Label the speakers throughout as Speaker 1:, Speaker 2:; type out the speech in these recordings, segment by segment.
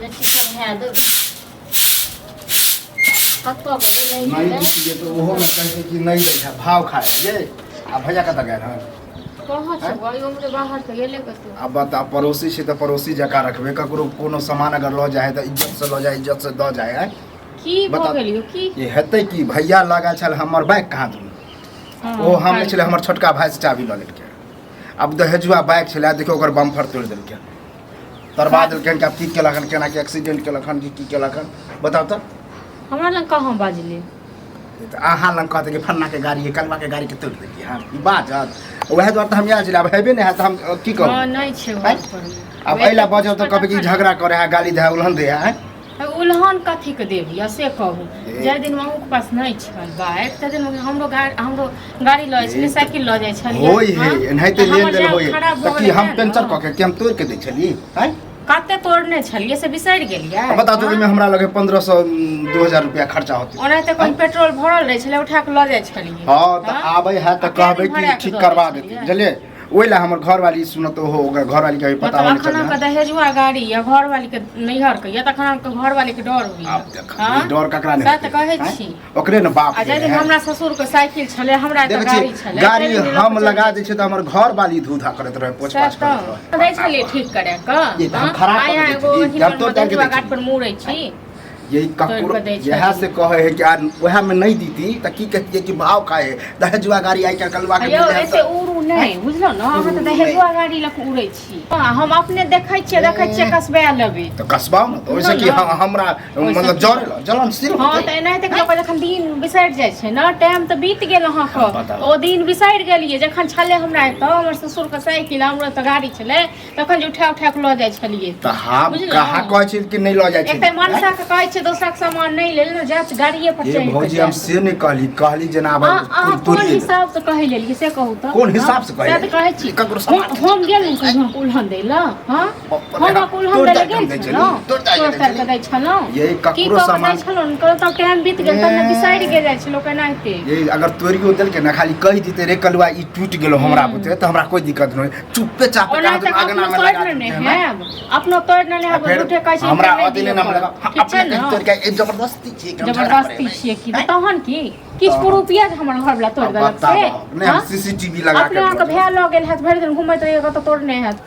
Speaker 1: ने चिकन है दो कत्तो के
Speaker 2: नहीं दीजिए तो वो में कहते कि नहीं दे है भाव खाए ये अब भैया कत गए हैं
Speaker 1: कहां से भाई हमरे बाहर से गेले कतो
Speaker 2: अब बता पड़ोसी से तो पड़ोसी जका रखबे ककरो कोनो सामान अगर लो जाए तो इज्जत से लो जाए इज्जत से द जाए है
Speaker 1: की भ गेलियो की
Speaker 2: ये हेतै कि भैया लगा छल हमर बाइक कहाँ दूँ ओ हम छले हमर छोटका भाई से चाबी ल लेलके अब दहेजुआ बाइक छले देखियो ओकर बम्फर तोड़ देलके तरबा देलके कि अब की केलखन केना के एक्सीडेंट केलखन की केलखन बताओ तो
Speaker 1: हमरा लग कहां बाजले
Speaker 2: तो अहाँ लग कहते कि फन्ना के गाड़ी कलवा के गाड़ी के तोड़ देलिए हाँ ई बाजत वएह दुआरे हम यहाँ जिला हेबे नहीं है तो हम की करूँ
Speaker 1: हां नहीं छे घर पर
Speaker 2: अब अइला बजब तो कभी कि झगड़ा करे है गाली दे उल्हन दे है
Speaker 1: उल्हन कथी के देबी से कहू जे दिन मामू के पास नहीं छल बाइक त दिन हमरो गाड़ी ल छली साइकिल ल जाय छलिए
Speaker 2: होई है नहीं तो लेन देन होई त कि हम पेंचर क के हम तोड़ के दे छली हैं
Speaker 1: कते तोड़ने छलिए से बिसरि गेलिए
Speaker 2: बता दो में हमरा लगे 1500 2000 रुपया खर्चा होते
Speaker 1: ओना त कोन पेट्रोल भरल रहे छले उठा के ल जाय छलिए
Speaker 2: हां त आबै है त कहबै कि ठीक करवा देती बुझलिए ओइला हमर घर वाली सुनत हो घर वाली के पता होने
Speaker 1: चाहिए मतलब दहेजुआ गाड़ी या घर वाली के नैहर के या तखन के घर वाली के डर होई
Speaker 2: हां डर ककरा नहीं
Speaker 1: सत कहै छी
Speaker 2: ओकरे न बाप
Speaker 1: आ जे हमरा ससुर के साइकिल छले हमरा त गाड़ी छले
Speaker 2: गाड़ी हम लगा दै छै त हमर घर वाली धूधा करत रहे पोछ पाछ करत
Speaker 1: दै छले ठीक करे क
Speaker 2: ये हम खराब
Speaker 1: आया एगो दहेजुआ गाड़ी पर मुड़ै छी
Speaker 2: यही ककरो यह से कहे है कि यार वह में नहीं दीती त की कहती कि भाव खाए दहेजुआ गाड़ी आई का कलवा के
Speaker 1: ऐसे उड़ू नहीं बुझलो न हम त दहेजुआ गाड़ी लक उड़ै छी हम अपने देखै छियै कसबा लेबे
Speaker 2: तो कसबाओ न तो वैसे कि हमरा मतलब जलन सिर
Speaker 1: हां त एनाहिते लोग जखन दिन बिसरि जाय छै न टाइम त बीत गेल अहाँ के ओ दिन बिसरि गेलिए जखन छले हमरा त हमर ससुर के साइकिल हमरा त गाड़ी छले तखन जे उठा के ल जाय छलिए
Speaker 2: त हम कहा कहै छी कि नहीं ल जाय छी
Speaker 1: एकटा मनसा के कहै छै दोसर के सामान नहीं लेल न जात गाड़ीए पर चढ़ के
Speaker 2: भौजी हम से नहीं कहली जनाब
Speaker 1: कोन हिसाब से कहि लेलिए से कहू त
Speaker 2: कोन हिसाब से कहि
Speaker 1: से त कहै छी हम गेलु कहियो उल्हन दैला हां हम उल्हन दैला गेल छलौ तोड़ के दै छलौ
Speaker 2: यही ककरो सामान
Speaker 1: छलौ न त टाइम बीत गेल त बिसरि गेल जाय छलो केनाहिते
Speaker 2: ये अगर तोरियो देल के न खाली कहि दिते रे कलवा ई टूट गेलो हमरा बुते त हमरा कोई दिक्कत नहीं चुप्पे चाप के आगना में लगा
Speaker 1: है अपनो तोड़ न है उठे कहै छी
Speaker 2: हमरा अदिने नाम लगा अपने तोड़ के जबरदस्ती छी
Speaker 1: जबरदस्ती छी कि तहन की किछ रुपया हमर घर वाला तोड़ देलक से
Speaker 2: नहीं हम सीसीटीवी लगा के
Speaker 1: अपने के भे ल गेल हाथ भरि दिन घुमैत रहिए त तोड़ने हाथ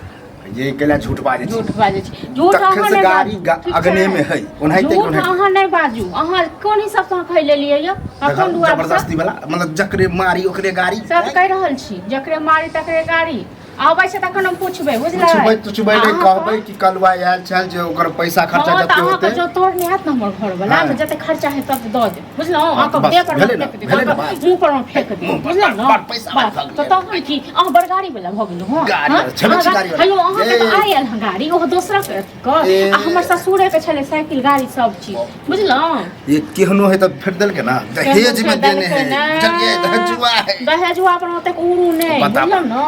Speaker 2: ये केला झूठ बाजे
Speaker 1: छी झूठ अहाँ
Speaker 2: से गाड़ी अगने में है ओनाइते
Speaker 1: झूठ अहाँ नहीं बाजू अहाँ कोन हिसाब से खै लेलिए य अपन दुआ
Speaker 2: जबरदस्ती वाला मतलब जकरे मारी ओकरे गाड़ी
Speaker 1: सब कह रहल छी जकरे मारी तकरे गाड़ी आबै से तखन हम पूछबै बुझला
Speaker 2: पूछबै नहीं कहबै कि कलवा आयल छल जे ओकर पैसा खर्चा जते होते
Speaker 1: जो तोड़ने हाथ न हमर घर वाला त जते खर्चा है तब द दे बुझलो अहाँ के दे पर फेंक दे मुंह पर फेंक दे बुझलो न तो तहन की अहाँ बड़ गाड़ी वाला भ गेलौ हां हेलो अहाँ के आयल गाड़ी ओ दोसरा के क हमर ससुरे के छले साइकिल गाड़ी सब चीज बुझलो
Speaker 2: ये केहनो है त फेर देल के ना दहेज में देने है चलिए
Speaker 1: दहेजुआ पर ओते उड़ू नहीं बुझलो न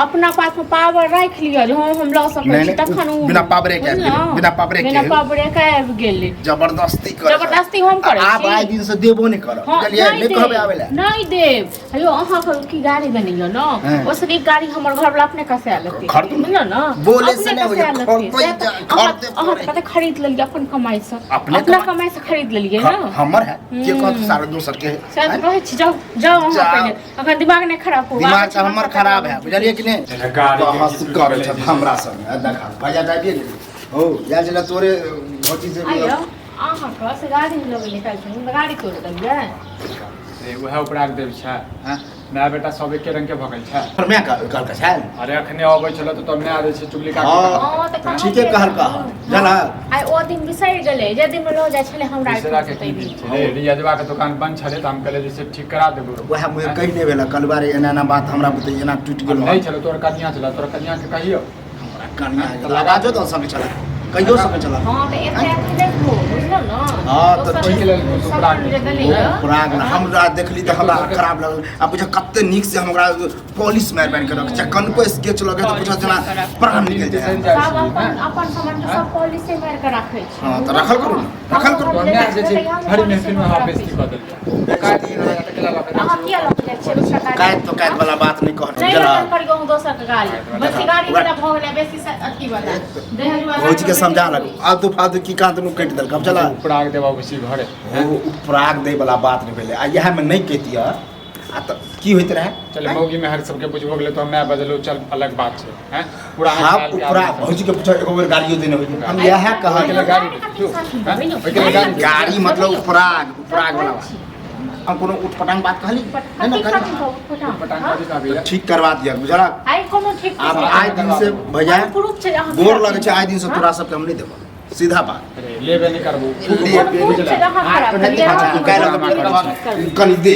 Speaker 1: अपना पास में पावर रख लियो जो हम ल सकै छी तखन
Speaker 2: बिना पावरे के
Speaker 1: बिना पावरे के आबि गेल जबरदस्ती हम करे छी
Speaker 2: आप आइ दिन से देबो नहीं करब चलिए नहीं कहबे आवेला नहीं
Speaker 1: देब हेलो अहाँ की गाड़ी बनियो न ओसरी गाड़ी हमर घर वाला अपने कसे लेते बुझलो न
Speaker 2: बोले से नहीं होय खरीदते
Speaker 1: अहाँ कते खरीद लेलिए अपन कमाई से अपना कमाई से खरीद लेलिए न
Speaker 2: हमर है के कहत सारा दूसर के
Speaker 1: शायद कहै छी जाओ अहाँ पहले अखन दिमाग नहीं खराब हो
Speaker 2: दिमाग हमर खराब है बुझलिए कि नहीं हंस करे छ हमरा सब देखा भैया जाबिए गेली हो या जला तोरे भौजी से
Speaker 1: आयो अहाँ का से गाड़ी लगे निकाल छ गाड़ी तोड़ देलिए
Speaker 3: ए वह उपराग देव छ हां मैं बेटा सब एक रंग के भगल छ
Speaker 2: पर मैं कहल का छ
Speaker 3: अरे अखने आबै छलो तो तमने आदै छ चुगली का
Speaker 2: ठीके कहल का जला
Speaker 1: आई ओ दिन बिसरि गेले जे दिन में लो जाय छले हमरा
Speaker 3: के रियाजवा के दुकान बंद छले त हम कहले जैसे ठीक करा देबो
Speaker 2: वह मुझे कहि देबेला कलबारे एना बात हमरा बते एना टूट गेल
Speaker 3: नहीं छलो तोर कन्या छला तोर कन्या के कहियो
Speaker 2: कन्या लगा जो तो सब चला कहियो सब चला
Speaker 1: हां त एते देखो बुझल न
Speaker 2: हाँ, तो
Speaker 1: दोसर
Speaker 3: ओहिके लेल
Speaker 1: सामान जे देली
Speaker 3: हाँ।
Speaker 1: है
Speaker 2: प्राग न हमरा देखली त हमरा खराब लगल आ बुझ कते नीक से हमरा पॉलिश मार बांध के रख छै कनको स्केच लगे त बुझ जना प्राण निकल जाए
Speaker 1: सब अपन सामान के सब पॉलिश से मार के राखै छै
Speaker 2: हां त रखल करू न रखल करू
Speaker 3: हमरा जे छै हरी महफिल में हाफ बेइज्जती कर देलियै काय 3000 टका लगा
Speaker 1: अहाँ किया लग जाइ छै सरकार
Speaker 2: कायत वाला बात नहीं कहत
Speaker 1: नहीं
Speaker 2: जला
Speaker 1: लगन कर गहूं दोसर के गाड़ी बेसी गाड़ी वाला भ गेलै बेसी अथी वाला देहज वाला
Speaker 2: भौजी के समझा लग आलतू फालतू की कांत नु कट देल कब चला
Speaker 3: प्राग देबा खुशी घरे
Speaker 2: ओ प्राग दे वाला बात नहीं भेले आ यह में नहीं कहतिया आ त की होइत रहे
Speaker 3: चल मौगी में हर सबके बुझ गेलै तो मैं बदलो चल अलग बात छै हैं पुराना
Speaker 2: हाँ
Speaker 3: साल के
Speaker 2: उपरा
Speaker 3: आदमी सब।
Speaker 2: भौजी के पूछो एगो बेर गाड़ियो देने होई हम यह कहा
Speaker 3: के गाड़ी दे गाड़ी
Speaker 2: गाड़ी मतलब उपराग वाला हम कोनो उठपटांग बात कहली नहीं ना
Speaker 3: पटांग का भी काबिल है।
Speaker 2: ठीक करवा दिया बुझला
Speaker 1: आई कोनो ठीक
Speaker 2: अब आय दिन से भैया
Speaker 1: प्रूफ छै अहाँ
Speaker 2: गोर लगे छै आय दिन से तोरा सबके हम नहीं देबो सीधा बात
Speaker 3: अरे लेबे नहीं करबो
Speaker 1: प्रूफ छै अहाँ खराब
Speaker 2: नहीं
Speaker 1: करिए
Speaker 2: कल दे